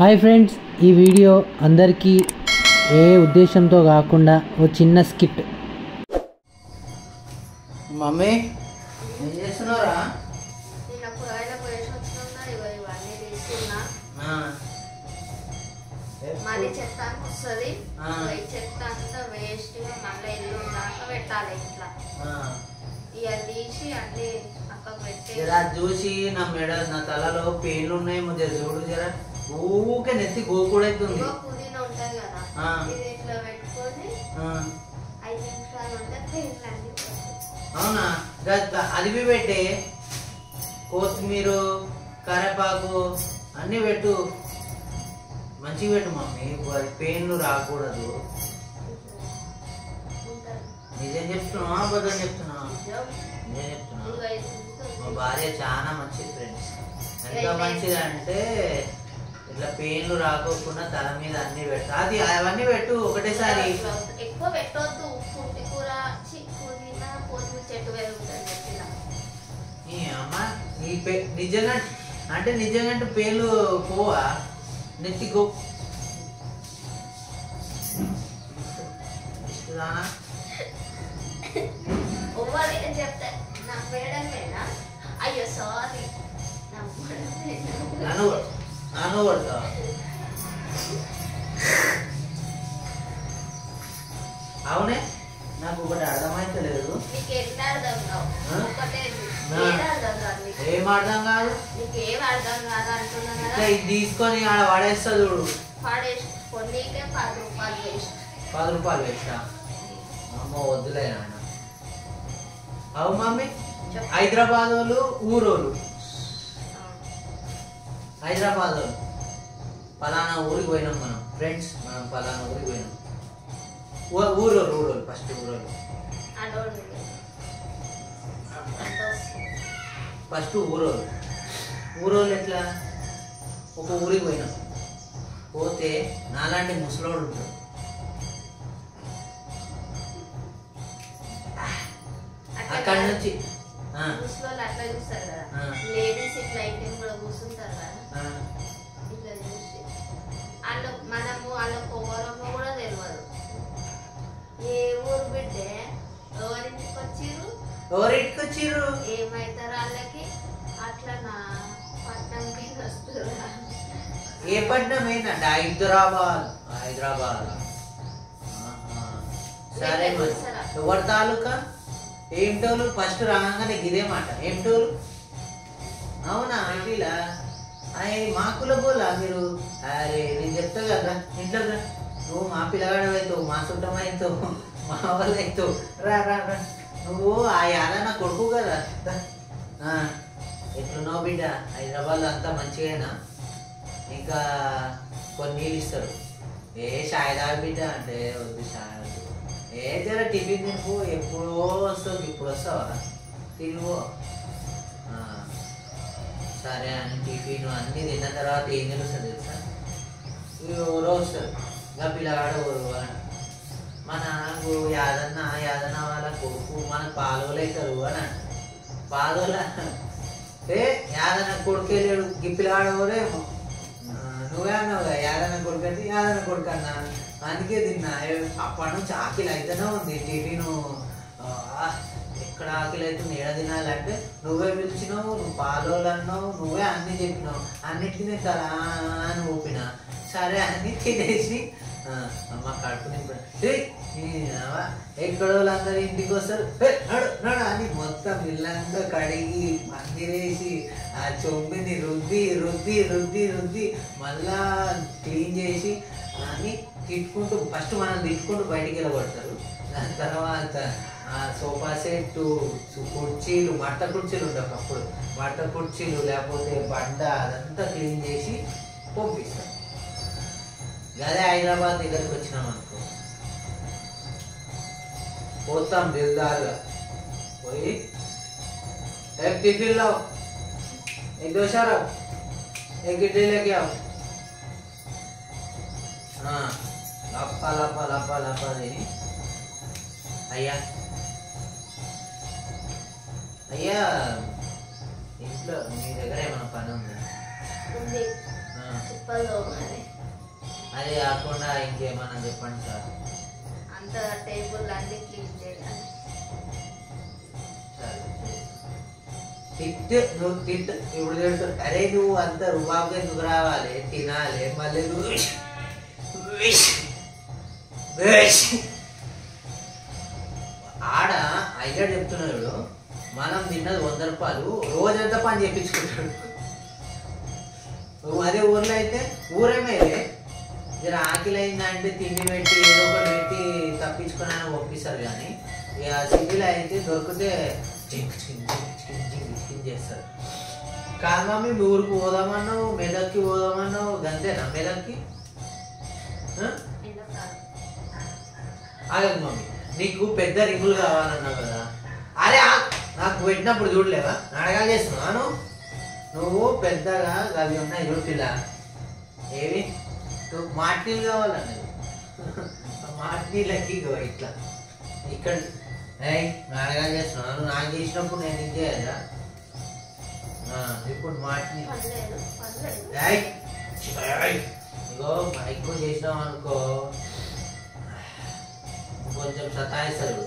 Hi friends, ఈ video అందరికీ ఏ ఉద్దేశంతో కాకుండా ఓ చిన్న స్కిట్. మమ్మీ ఏం చేస్తున్నారా? నేను కూరగాయల పోయేసి వచ్చినా, ఇవన్నీ తీసుకున్నా. మళ్ళీ చెత్త వస్తుంది, చెత్త అంతా వేస్ట్గా మళ్ళీ ఇల్లు దాకా పెట్టాలి. ఇట్లా ఇక తీసి అన్ని పక్కకు పెట్టి చూసి నా మెడ నా తలలో పెయిన్లు ఉన్నాయి. చూడు జరా ఊకే నెత్తి గోకుడైతుంది. పుదీనా ఉంటుంది కదా, ఇది ఇట్లా పెట్టుకొని 5 నిమిషాలు ఉంటే పెయిన్లు అన్ని. అవునా? అది పెట్టే కొత్తిమీర కరేపాకు అన్నీ పెట్టు, మంచిగా పెట్టు మమ్మీ. పెయిన్లు రాకూడదు. నిజం చెప్తున్నా అబద్ధం చెప్తున్నా? నిజం చెప్తున్నా. మా భార్య చాలా మంచిది ఫ్రెండ్స్. ఎంత మంచిది అంటే ఇట్లా పెయిన్లు రాకోకుండా తల మీద అన్ని పెట్టు. అది అవన్నీ పెట్టు ఒకటేసారి. ఎక్కువ పెట్టొద్దు. పుట్టి కూర పుదీనా కొత్తిమీర చెట్టు పెరుగుతుంది చెప్పిన. అమ్మ నిజంగా అంటే నిజంగా పేర్లు పోవా నెత్తి గో ఇష్టదానా? ఏం చెప్తా నా మేడమేనా? అయ్యో సారీ, నన్ను కొడతా. అవునే, నాకు ఒకటి అర్థమైతలేదు. ఏం అర్థం కాదు? ఇది తీసుకొని ఆడ పడేస్తా చూడు. 10 రూపాయలు వేస్తా. అమ్మ వద్దులే నాన్న. అవు మమ్మీ, హైదరాబాద్ వాళ్ళు ఊరోళ్ళు, హైదరాబాద్ వాళ్ళు పలానా ఊరికి పోయినాం మనం ఫ్రెండ్స్. మనం పలానా ఊరికి పోయినాం. ఊరోళ్ళు ఫస్ట్ ఊరోళ్ళు ఎట్లా? ఒక ఊరికి పోయినాం. పోతే నాలాంటి ముసలోడు ఉంటాడు. అక్కడ నుంచి అట్లా చూస్తారు కదా, లేడీస్ ఇట్లా అయితే కూడా కూర్చుంటారు కదా. ఇట్లా చూసి మనము వాళ్ళకు ఎవరమో కూడా తెలియదు. ఏ ఊరు బిడ్డే, ఎవరింటికి వచ్చిర్రు, ఏమైతారు వాళ్ళకి. అట్లా నా పట్టణంకి వస్తురా. ఏ పట్టణం ఏంటంటే హైదరాబాద్. సరే, ఎవరి తాలూకా? ఏం టోలు? ఫస్ట్ రాగానే ఇదే మాట, ఏం టోలు? అవునా? ఇలా మాకుల పోలా మీరు? అరే నేను చెప్తా కదా, ఇంట్లో నువ్వు మా పిల్లగాడవుతావు, మా చుట్టం అవుతావు, మా వాళ్ళు అవుతావు. రా రా రా, నువ్వు ఆ యాదన్న కొడుకు కదా. ఎట్లున్నావు బిడ్డ? హైదరాబాద్లో అంతా మంచిగానా? ఇంకా కొన్ని నీళ్ళు ఇస్తారు. ఏ షాయి తాగు బిడ్డ అంటే వద్దు, షాయి వద్దు. ఏ జర టిఫిన్ తినుకో, ఎప్పుడో వస్తావు, ఇప్పుడు వస్తావా? తినుకో. సరే అని టిఫిన్ అన్నీ తిన్న తర్వాత ఏం తెలుస్తుంది తెలుసా? ఎవరో వస్తారు, ఇంకా పిల్లగాడు మన యాదన్న వాళ్ళ కొడుకు మనకు పాలోలు అవుతారు అని. పాలోల యాదన్న కొడుకు వెళ్ళాడు, గిప్పిలాడేమో. నువ్వే అన్నావుగా యాదన్న కొడుకు అంటే యాదన్న కొడుకు అన్నా, అందుకే తిన్నా. అప్పటి నుంచి ఆకిలి అయితేనే ఉంది. టిఫిన్ ఎక్కడ ఆకిలి అయితే ఏడ తినాలంటే నువ్వే పిలిచినావు, నువ్వు పాలోలు అన్నావు, నువ్వే అన్నీ చెప్పినావు. అన్నిటికీ తింటారా అని ఊపిన. సరే అన్నీ తినేసి అమ్మ కడుపు నింపి ఎక్కడో వాళ్ళందరూ ఇంటికి వస్తారు. నడు అని మొత్తం ఇల్లంతా కడిగి మందిరేసి ఆ చొమ్మిని రుద్ది మళ్ళా క్లీన్ చేసి అని తిట్టుకుంటూ, ఫస్ట్ మనం తిట్టుకుంటూ బయటికి వెళ్ళబడతారు. దాని తర్వాత సోఫా సెట్టు, కుర్చీలు, మట్ట కుర్చీలు ఉంటాయి అప్పుడు, మట్ట కుర్చీలు లేకపోతే బండ అదంతా క్లీన్ చేసి పంపిస్తాం. అదే హైదరాబాద్ దగ్గరికి వచ్చినాం అనుకో, పోతాం దిల్దారుగా పోయి एक टिफिन लाओ, एक डोसा लाओ, एक इडली लेके आओ. लपा देनी. అయ్యా ఇంట్లో మీ దగ్గర ఏమైనా పని ఉందా? చిప్పలు అది కాకుండా ఇంకేమన్నా చెప్పండి సార్. అంత టేబుల్ అన్ని క్లీన్ చేయాలి. నువ్వు తిట్టు ఇప్పుడు తెలుసు. అరే నువ్వు అంత రుబాబుగా ఎందుకు రావాలి, తినాలి, మళ్ళీ నువ్వు ఆడ అయ్యాడు చెప్తున్నాడు. మనం తిన్నది 100 రూపాయలు, రోజంతా పని చేయించుకుంటాడు. అదే ఊర్లో అయితే ఊరేమేలే జర ఆకలి అయిందంటే తిండి పెట్టి ఏదో ఒకటి పెట్టి తప్పించుకొని ఆయన పంపిస్తారు. కానీ ఇక సిటీలో అయితే దొరికితే చేస్తారు. కాదు మమ్మీ ఊరికి పోదామన్నావు, మెదక్కి పోదామన్నావు, గంతేనా మెదక్కి? ఆగదు మమ్మీ, నీకు పెద్ద రింగులు కావాలన్నావు కదా. అరే నాకు పెట్టినప్పుడు చూడలేవా, నాటకాలు చేస్తున్నాను. నువ్వు పెద్దగా అవి ఉన్నాయి చూపిలా, ఏవి నువ్వు మాట్నీళ్ళు కావాలన్నది. మాట్నీళ్ళకి ఇట్లా ఇక్కడ నాటకాలు చేస్తున్నాను. నాకు చేసినప్పుడు నేను ఏం చేయాలా? ఇప్పుడు మాట్నీ ఇగో ఎక్కువ చేసినాం అనుకో కొంచెం సతాయిస్తారు.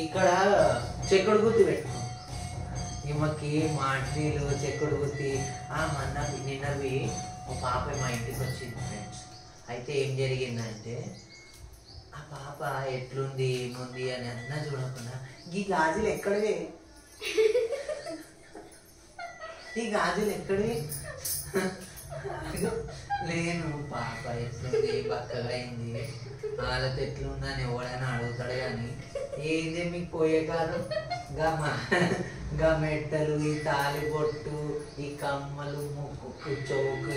ఇక్కడ చెక్కుడు గుర్తి పెట్టుకో. ఈమెకి మాట్నీళ్ళు చెక్కుడు గుర్తి. నిన్నవి ఒక పాప మా ఇంటికి వచ్చింది ఫ్రెండ్స్. అయితే ఏం జరిగిందంటే ఆ పాప ఎట్లుంది ఏముంది అని అన్నా చూడకుండా ఈ గాజులు ఎక్కడివి, ఈ గాజులు ఎక్కడివి లేను. పాప ఎట్లుంది, బక్కగా అయింది, వాళ్ళతో ఎట్లుందని ఎవడైనా అడుగుతాడు. కానీ ఏంది మీకు పోయే కాలం గా మెట్టలు, ఈ తాలిబొట్టు, ఈ కమ్మలు, ముక్కు చౌకు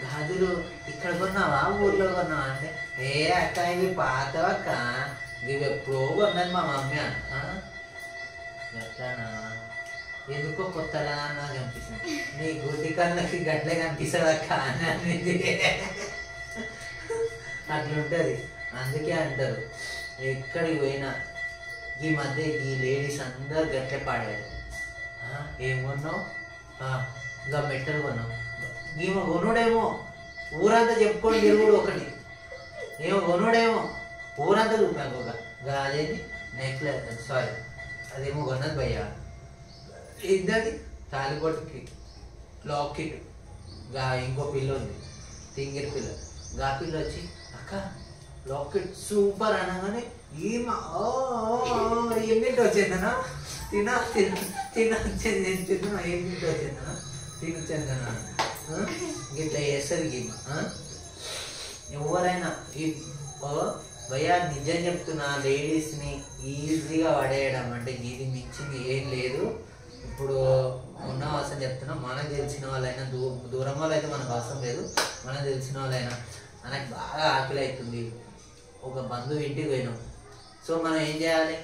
గాజులు ఇక్కడ కొన్నావా ఊర్లో కొన్నావా అంటే ఏ అక్క ఇవి పాతవక్క, ఇవి ఎప్పుడో కొన్నది మా మమ్మీ అన్న. ఎట్లానా ఎందుకో కొత్తలా నాకు అనిపిస్తుంది. నీ గుడ్డి కళ్ళకి గట్లే కనిపిస్తుంది అక్క అని అనేది అట్లుంటుంది. అందుకే అంటారు ఎక్కడికి పోయినా ఈ మధ్య ఈ లేడీస్ అందరు గట్లే పాడారు. ఏం కొన్నావు? ఇంకా మెట్టలు కొన్నావు. ఈమె కొనుడేమో ఊరంతా చెప్పుకొని తిరుగుడు ఒకటి, ఏమో కొనుడేమో ఊరంతా చూపాను. ఒక అదేంటి నెక్లెస్, సారీ అదేమో కొన్నది భయ్యా. ఇద్దరి తాలిబొట్టుకి లాకెట్, ఇంకో పిల్ల ఉంది తింగిరి పిల్ల. గా పిల్ల వచ్చి అక్క లాకెట్ సూపర్ అనగానే ఏమో ఎన్నింటి వచ్చిందనా తిన తిన తిన తిన్నా ఎన్నింటి వచ్చిందనా తిను చెందనా ఇట్లా చేస్తుంది గీమ. ఎవరైనా భయ్యా నిజం చెప్తున్నా, లేడీస్ని ఈజీగా పడేయడం అంటే ఇది మించింది ఏం లేదు. ఇప్పుడు ఉన్న అవసరం చెప్తున్నా, మనకు తెలిసిన వాళ్ళైనా దూరం వాళ్ళు అయితే మనకు అవసరం లేదు. మనకు తెలిసిన వాళ్ళైనా మనకు బాగా ఆకలి అవుతుంది, ఒక బంధువు ఇంటికి పోయినాం. సో మనం ఏం చేయాలి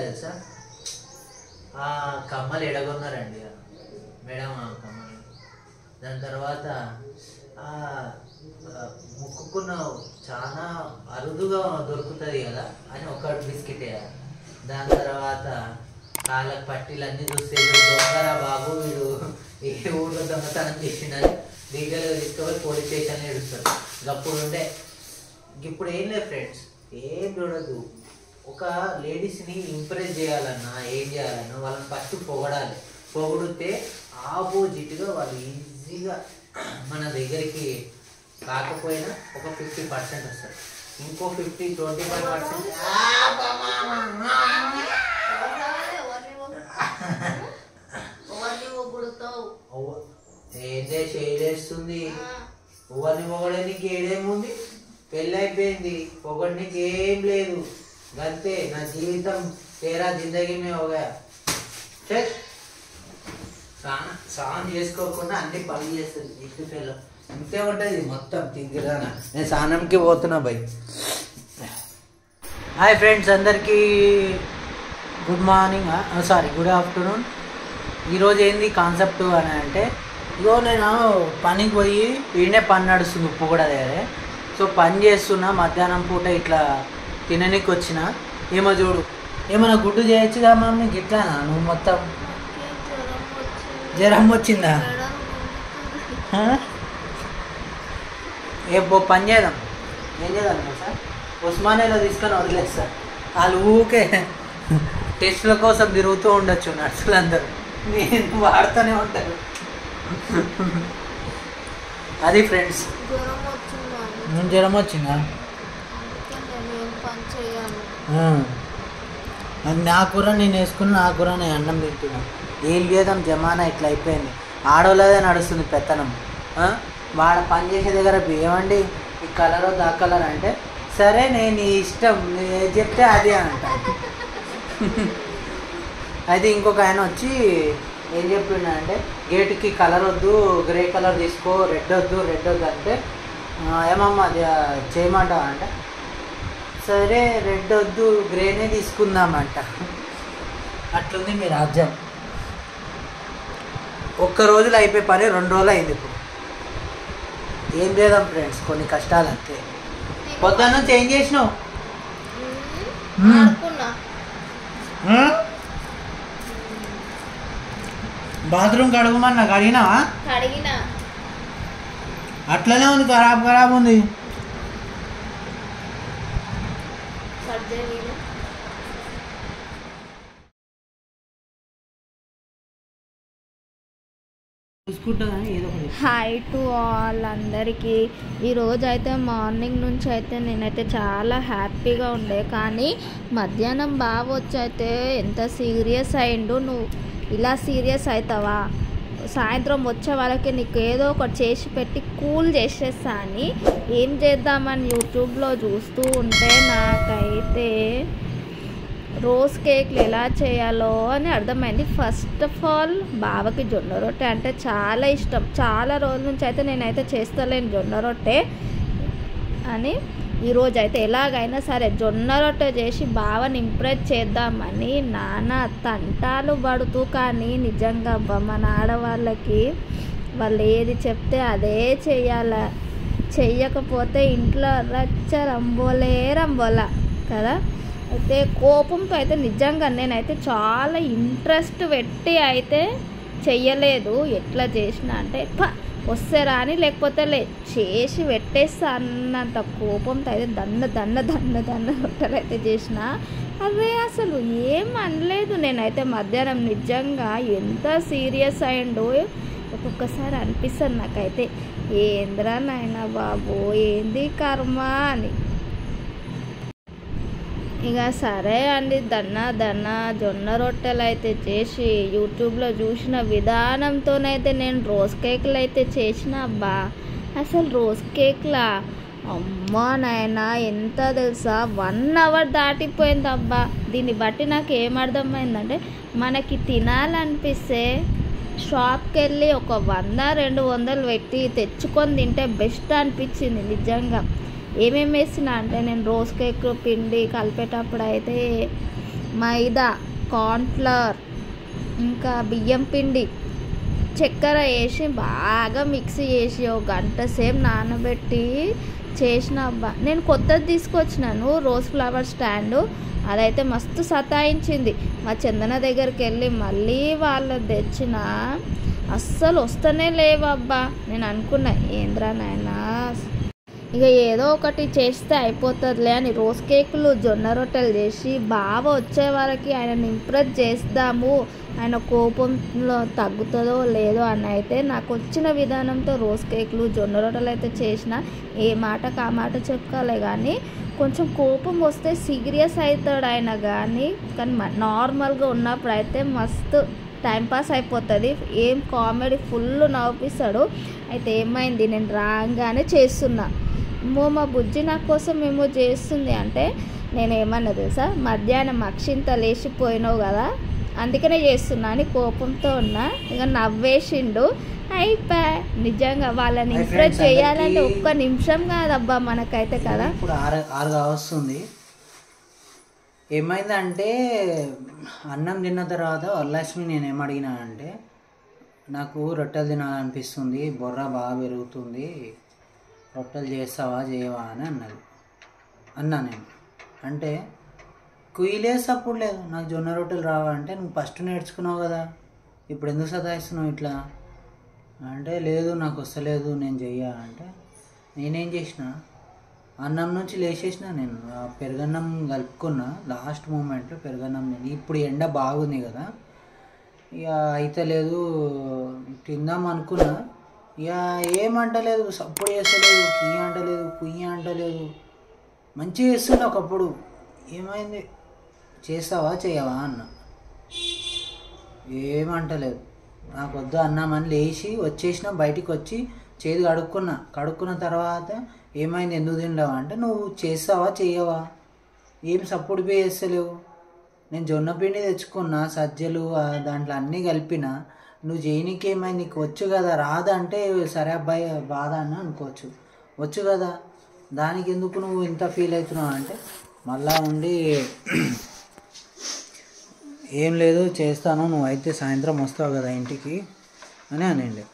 తెలుసా? ఆ కమ్మలు ఎడగొన్నారండి మేడం, ఆ కమ్మలు. దాని తర్వాత ముక్కుకున్న చాలా అరుదుగా దొరుకుతుంది కదా అని ఒక బిస్కెట్ వేయాలి. దాని తర్వాత కాళ్ళకు పట్టీలన్నీ చూస్తే వీడు దొంగరా బాబు, వీడు ఏ ఊళ్ళో దొంగతనం చేసినది లీగల్గా తీసుకొని పోలీస్ స్టేషన్లో ఏడుస్తారు. అప్పుడు ఉండే ఇప్పుడు ఏం లేదు ఫ్రెండ్స్, ఏం చూడద్దు. ఒక లేడీస్ని ఇంప్రెస్ చేయాలన్నా ఏం చేయాలన్నా వాళ్ళని ఫస్ట్ పొగడాలి. పొగిడితే ఆపోజిట్గా వాళ్ళు ఈజీగా మన దగ్గరికి కాకపోయినా ఒక 50% వస్తారు. ఇంకో 25% ఏంటే చేయలేస్తుంది. ఎవరిని పొగడడానికి ఏడేముంది, పెళ్ళి అయిపోయింది, పొగడనికి ఏం లేదు. అంతే, నా జీవితం తేరా జిందగీ మే హోగా. స్నానం చేసుకోకుండా అన్ని పనులు చేస్తుంది ఇంటి పిల్లలు. ఇంతే ఉంటుంది మొత్తం తింగిరాన. నేను స్నానంకి పోతున్నా బై. హాయ్ ఫ్రెండ్స్, అందరికీ గుడ్ మార్నింగ్, గుడ్ ఆఫ్టర్నూన్. ఈరోజు ఏంది కాన్సెప్ట్ అని అంటే, ఇగో నేను పనికి పోయి ఈయనే పని నడుస్తుంది ఉప్పు కూడా దగ్గరే. సో పని చేస్తున్నా, మధ్యాహ్నం పూట ఇట్లా తిననీకి వచ్చిన. ఏమో చూడు, ఏమన్నా గుడ్డు చేయొచ్చుగా మమ్మీ, గిట్లానా నువ్వు మొత్తం జ్వరం వచ్చిందా? పని చేద్దాం, ఏం చేద్దాం సార్, ఉస్మానియాలో తీసుకొని వదిలేస్తారు. వాళ్ళు ఊకే టెస్టుల కోసం తిరుగుతూ ఉండొచ్చు నర్సులు అందరూ, నేను వాడుతూనే ఉంటారు. అది ఫ్రెండ్స్. జ్వరం వచ్చిందా? అది నా కూర నేను వేసుకుని నా కూర నేను అన్నం తింటున్నాను. ఏం లేదం జమానా ఇట్లా అయిపోయింది, ఆడోళ్ళదే నడుస్తుంది పెత్తనం. వాడ పని చేసే దగ్గర ఏమండి ఈ కలర్ దా కలర్ అంటే సరే నేను ఇష్టం ఏది చెప్తే అది అంట. అయితే ఇంకొక ఆయన వచ్చి ఏం చెప్పిండ అంటే గేటుకి కలర్ వద్దు, గ్రే కలర్ తీసుకో, రెడ్ వద్దు అంటే ఏమమ్మా చేయమంటావా అంటే సరే రెడ్ వద్దు గ్రేనే తీసుకుందామంట. అట్లుంది మీ రాజ్యం. ఒక్క రోజులో అయిపోయి పని 2 రోజులు అయింది. ఇప్పుడు ఏం చేద్దాం ఫ్రెండ్స్, కొన్ని కష్టాలు అంతే. పొద్దున్న చేంజ్ చేసినావు, బాత్రూమ్ కడుగుమన్నా కడిగినావా? అట్లనే ఉంది, ఖరాబ్ ఉంది. హాయ్ టు ఆల్ అందరికీ. ఈరోజు అయితే మార్నింగ్ నుంచి అయితే నేనైతే చాలా హ్యాపీగా ఉండే, కానీ మధ్యాహ్నం బాగా వచ్చి అయితే ఎంత సీరియస్ అయిండు. నువ్వు ఇలా సీరియస్ అవుతావా, సాయంత్రం వచ్చే వాళ్ళకి నీకు ఏదో ఒకటి చేసి పెట్టి కూల్ చేసేస్తా అని ఏం చేద్దామని యూట్యూబ్లో చూస్తూ ఉంటే నాకైతే రోజ్ కేక్లు ఎలా చేయాలో అని అర్థమైంది. ఫస్ట్ ఆఫ్ ఆల్ బావకి జొన్న రొట్టె అంటే చాలా ఇష్టం. చాలా రోజుల నుంచి అయితే నేనైతే చేస్తలేను జొన్న రొట్టె అని. ఈరోజు అయితే ఎలాగైనా సరే జొన్న రొట్టె చేసి బావని ఇంప్రెస్ చేద్దామని నానా తంటాలు పడుతూ, కానీ నిజంగా మన ఆడవాళ్ళకి వాళ్ళు ఏది చెప్తే అదే చెయ్యాల, చెయ్యకపోతే ఇంట్లో రచ్చ రంబోలా కదా. అయితే కోపంతో అయితే నిజంగా నేనైతే చాలా ఇంట్రెస్ట్ పెట్టి అయితే చెయ్యలేదు. ఎట్లా చేసినా అంటే వస్తే రాని లేకపోతే చేసి పెట్టేస్తా అన్నంత కోపంతో అయితే దన్న రొట్టెలు అయితే చేసిన. అదే అసలు ఏం అనలేదు నేనైతే. మధ్యాహ్నం నిజంగా ఎంత సీరియస్ అయ్యిండో ఒక్కొక్కసారి అనిపిస్తుంది నాకైతే, ఏంద్రా నాయనా బాబు ఏంది కర్మ అని. ఇక సరే అండి, దన్న జొన్న రొట్టెలు అయితే చేసి యూట్యూబ్లో చూసిన విధానంతోనైతే నేను రోజ్ కేకులు అయితే చేసిన. అబ్బా అసలు రోజ్ కేక్లా అమ్మా నాయనా ఎంత తెలుసా, 1 అవర్ దాటిపోయింది అబ్బా. దీన్ని బట్టి నాకు ఏమర్థమైందంటే మనకి తినాలనిపిస్తే షాప్కి వెళ్ళి ఒక 100-200 పెట్టి తెచ్చుకొని తింటే బెస్ట్ అనిపించింది నిజంగా. ఏమేమి వేసిన అంటే నేను రోజ్ కేక్ పిండి కలిపేటప్పుడు అయితే మైదా, కార్న్ఫ్లవర్, ఇంకా బియ్యం పిండి, చక్కెర వేసి బాగా మిక్సీ చేసి 1 గంట సేపు నానబెట్టి చేసిన. అబ్బా నేను కొత్తది తీసుకొచ్చినాను రోజ్ ఫ్లవర్ స్టాండు, అదైతే మస్తు సతాయించింది. మా చందన దగ్గరికి వెళ్ళి మళ్ళీ వాళ్ళు తెచ్చిన అస్సలు వస్తూనే లేవబ్బా. నేను అనుకున్నా ఏంద్రా నాయనా ఇక ఏదో ఒకటి చేస్తే అయిపోతుందిలే అని రోజ్ కేకులు జొన్న రొట్టెలు చేసి బావ వచ్చే వరకు ఆయనని ఇంప్రెస్ చేద్దాము, ఆయన కోపంలో తగ్గుతుందో లేదో అని అయితే నాకు వచ్చిన విధానంతో రోజ్ కేకులు జొన్న రొట్టెలు అయితే చేసిన. ఏ మాటకు ఆ మాట చెప్పుకోలే, కానీ కొంచెం కోపం వస్తే సీరియస్ అవుతాడు ఆయన. కానీ నార్మల్గా ఉన్నప్పుడు అయితే మస్తు టైంపాస్ అయిపోతుంది, ఏం కామెడీ ఫుల్ నవ్విస్తాడు. అయితే ఏమైంది, నేను రాగానే చేస్తున్నా, మా బుజ్జి నా కోసం ఏమో చేస్తుంది అంటే నేనేమన్నా తెలుసా, మధ్యాహ్నం అక్షింత లేచిపోయినావు కదా అందుకనే చేస్తున్నా అని కోపంతో ఉన్నా. ఇక నవ్వేసిండు, అయిపోయా. నిజంగా వాళ్ళని ఇంప్రెస్ చేయాలంటే 1 నిమిషం కాదబ్బా మనకైతే కదా. ఇప్పుడు 6 వస్తుంది. ఏమైందంటే అన్నం తిన్న తర్వాత వరలక్ష్మి నేను ఏమడిగినా అంటే నాకు రొట్టెలు తినాలనిపిస్తుంది, బొర్ర బాగా పెరుగుతుంది, రొట్టెలు చేస్తావా చేయవా అని అన్నా నేను. అంటే కుయ్యలేసప్పుడు లేదు, నాకు జొన్న రొట్టెలు రావా అంటే నువ్వు ఫస్ట్ నేర్చుకున్నావు కదా ఇప్పుడు ఎందుకు సతాయిస్తున్నావు ఇట్లా అంటే, లేదు నాకు వస్తలేదు నేను చెయ్యా అంటే నేనేం చేసిన, అన్నం నుంచి లేచేసిన నేను, పెరుగన్నం కలుపుకున్నా లాస్ట్ మూమెంట్లో పెరుగన్నం. నేను ఇప్పుడు ఎండ బాగుంది కదా, ఇక అయితే లేదు తిందాం అనుకున్నా, ఇక ఏమంటలేదు, సప్పుడు చేస్తలేదు, కియ్య అంటలేదు, కుయ్య అంటలేదు, మంచిగా చేస్తున్నా. ఒకప్పుడు ఏమైంది, చేస్తావా చేయవా అన్న, ఏమంటలేదు. నాకు వద్దు అన్నామని లేచి వచ్చేసిన, బయటికి వచ్చి చేతి కడుక్కున్న తర్వాత ఏమైంది, ఎందుకు తినలేవా అంటే, నువ్వు చేస్తావా చేయవా, ఏం సప్పుడు పే చేస్తలేవు. నేను జొన్న పిండి తెచ్చుకున్నా, సజ్జలు దాంట్లో అన్నీ కలిపిన, నువ్వు చేయనీకి ఏమైంది, నీకు వచ్చు కదా, రాదంటే సరే అబ్బాయి బాధ అని అనుకోవచ్చు, వచ్చు కదా, దానికి ఎందుకు నువ్వు ఇంత ఫీల్ అవుతున్నావు అంటే, మళ్ళా ఉండి ఏం లేదు చేస్తాను, నువ్వైతే సాయంత్రం వస్తావు కదా ఇంటికి అని అనండి.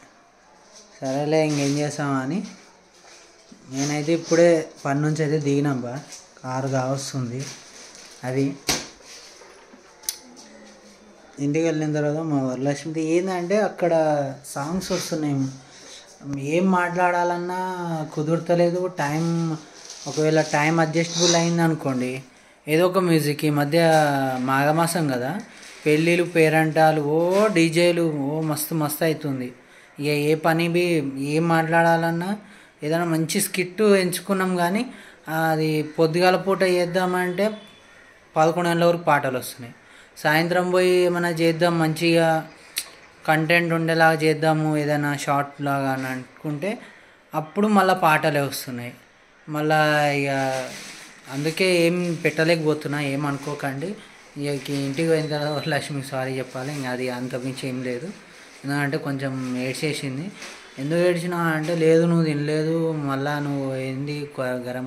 సరేలే ఇంకేం చేస్తామని నేనైతే ఇప్పుడే పని నుంచి అయితే దిగినాంబా, కారు కావస్తుంది. అది ఇంటికి వెళ్ళిన తర్వాత మా వరలక్ష్మి ఏంటంటే అక్కడ సాంగ్స్ వస్తున్నాయి, ఏం మాట్లాడాలన్నా కుదురుతలేదు. ఒకవేళ టైం అడ్జస్టబుల్ అయింది అనుకోండి, ఏదో ఒక మ్యూజిక్. ఈ మధ్య మాఘమాసం కదా, పెళ్ళిళ్ళు పేరంటాలు, డీజేలు, మస్తు మస్తు అవుతుంది. ఇక ఏ పని ఏం మాట్లాడాలన్నా ఏదైనా మంచి స్కిట్ ఎంచుకున్నాం, కానీ అది పొద్దుగాల పూట చేద్దామంటే 11 గంటల వరకు పాటలు వస్తున్నాయి. సాయంత్రం పోయి ఏమైనా చేద్దాం, మంచిగా కంటెంట్ ఉండేలాగా చేద్దాము, ఏదైనా షార్ట్ లాగా అని అనుకుంటే అప్పుడు మళ్ళీ పాటలే వస్తున్నాయి. మళ్ళీ ఇక అందుకే ఏం పెట్టలేకపోతున్నా, ఏమనుకోకండి. ఇక ఇంటికి పోయిన తర్వాత లక్ష్మికి సారీ చెప్పాలి, ఇంకా అది అంతమించి ఏం లేదు. ఎందుకంటే కొంచెం ఏడ్చేసింది. ఎందుకు ఏడ్చినా అంటే, లేదు నువ్వు తినలేదు, మళ్ళీ నువ్వు ఏంది గరం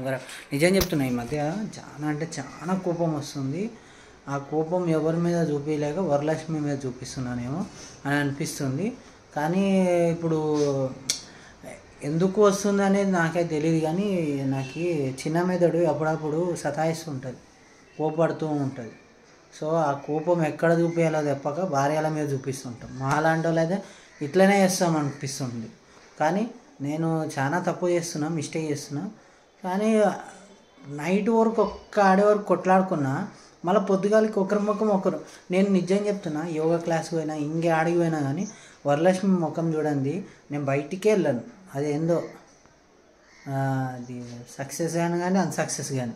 నిజం చెప్తున్నా, ఈ మధ్య చాలా అంటే చాలా కోపం వస్తుంది. ఆ కోపం ఎవరి మీద చూపించలేక వరలక్ష్మి మీద చూపిస్తున్నానేమో అని అనిపిస్తుంది. కానీ ఇప్పుడు ఎందుకు వస్తుంది అనేది నాకైతే తెలియదు, కానీ నాకు చిన్న మెదడు అప్పుడప్పుడు సతాయిస్తుంటుంది, కోపడుతూ ఉంటుంది. సో ఆ కోపం ఎక్కడ చూపించాలో చెప్పక భార్యల మీద చూపిస్తుంటాం. మాలాంటి వాళ్ళు అయితే ఇట్లనే చేస్తాం అనిపిస్తుంది. కానీ నేను చాలా తప్పు చేస్తున్నా, మిస్టేక్ చేస్తున్నా. కానీ నైట్ వరకు ఆడే వరకు కొట్లాడుకున్నా, మళ్ళీ పొద్దుగాలకి ఒకరి ముఖం ఒకరు. నేను నిజం చెప్తున్నా, యోగా క్లాస్కి పోయినా ఇంకే ఆడికి పోయినా కానీ వరలక్ష్మి ముఖం చూడండి, నేను బయటికే వెళ్ళాను. అదేందో అది సక్సెస్ కానీ అన్సక్సెస్ కానీ,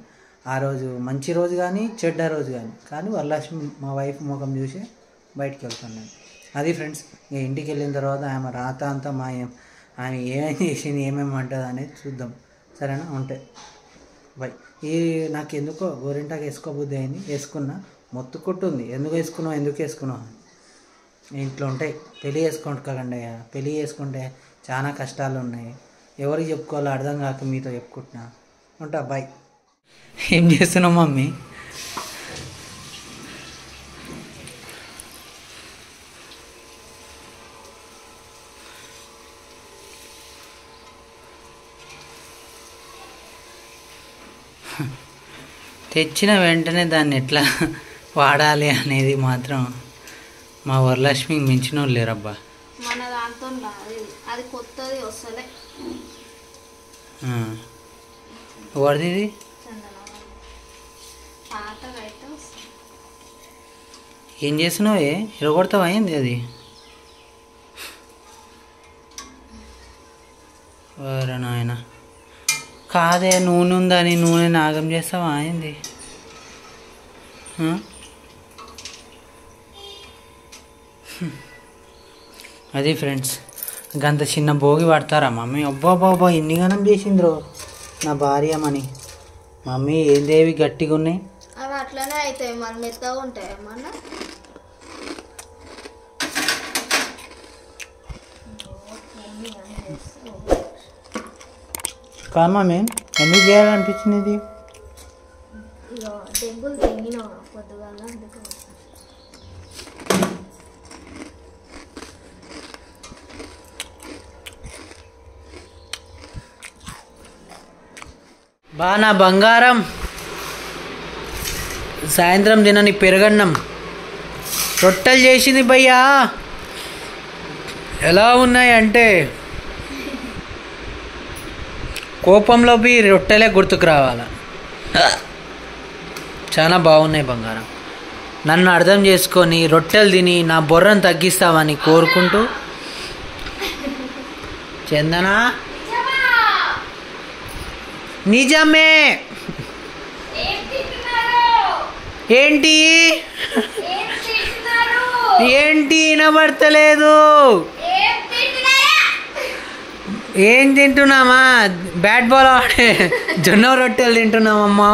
ఆ రోజు మంచి రోజు కానీ చెడ్డ రోజు కానీ వరలక్ష్మి మా వైఫ్ ముఖం చూసి బయటికి వెళ్తాను నేను. అది ఫ్రెండ్స్, ఇక ఇంటికి వెళ్ళిన తర్వాత ఆమె రాత అంతా ఆమె ఏమేమి చేసింది, ఏమేమి అంటుంది అనేది చూద్దాం, సరేనా? ఉంటాయి బై. నాకు ఎందుకో గోరింటాకు వేసుకోబుద్ధి అయింది, వేసుకున్నా, మొత్తుకుంటుంది, ఎందుకు వేసుకున్నావు అని. ఇంట్లో ఉంటాయి, పెళ్ళి చేసుకోకండి, పెళ్ళి చేసుకుంటే చాలా కష్టాలు ఉన్నాయి, ఎవరికి చెప్పుకోవాలో అర్థం కాక మీతో చెప్పుకుంటున్నా. ఉంటా, బాయ్. ఏం చేస్తున్నావు మమ్మీ? తెచ్చిన వెంటనే దాన్ని ఎట్లా వాడాలి అనేది మాత్రం మా వరలక్ష్మికి మించిన వాళ్ళు లేరబ్బా. మన దాంతో అది కొత్తది వస్తలే. ఎవరిది ఇది? పాతగా అయితే వస్తుంది. ఏం చేస్తున్నావు? ఇరగొడతావా అయింది అది? వరే నాయన, కాదే నూనె ఉందని నూనె నాగం చేస్తావా అయింది? అది ఫ్రెండ్స్, గంత చిన్న భోగి పడతారా మమ్మీ? అబ్బాబాబా ఎన్ని గనం చేసిండ్రో నా భార్యమని. మమ్మీ ఏందేవి గట్టిగా ఉన్నాయి? అవి అట్లనే అవుతాయి, మన మెత్తగా ఉంటాయి ఏమన్నా. కాదు మమ్మీ, ఎందుకు చేయాలనిపించింది ఇది? డెంగులు తెంగిన పొద్దుగాల అందుకు. బా నా బంగారం, సాయంత్రం తినని పెరుగన్నం రొట్టెలు చేసింది భయ్యా. ఎలా ఉన్నాయి అంటే కోపంలో రొట్టెలే గుర్తుకు రావాల. చాలా బాగున్నాయి బంగారం. నన్ను అర్థం చేసుకొని రొట్టెలు తిని నా బొర్రను తగ్గిస్తావని కోరుకుంటూ, చందన నిజమే. ఏంటి ఏంటి వినబడతలేదు? ఏం తింటున్నామా? బ్యాట్ బాల్ ఆడే జొన్న రొట్టెలు తింటున్నామమ్మా.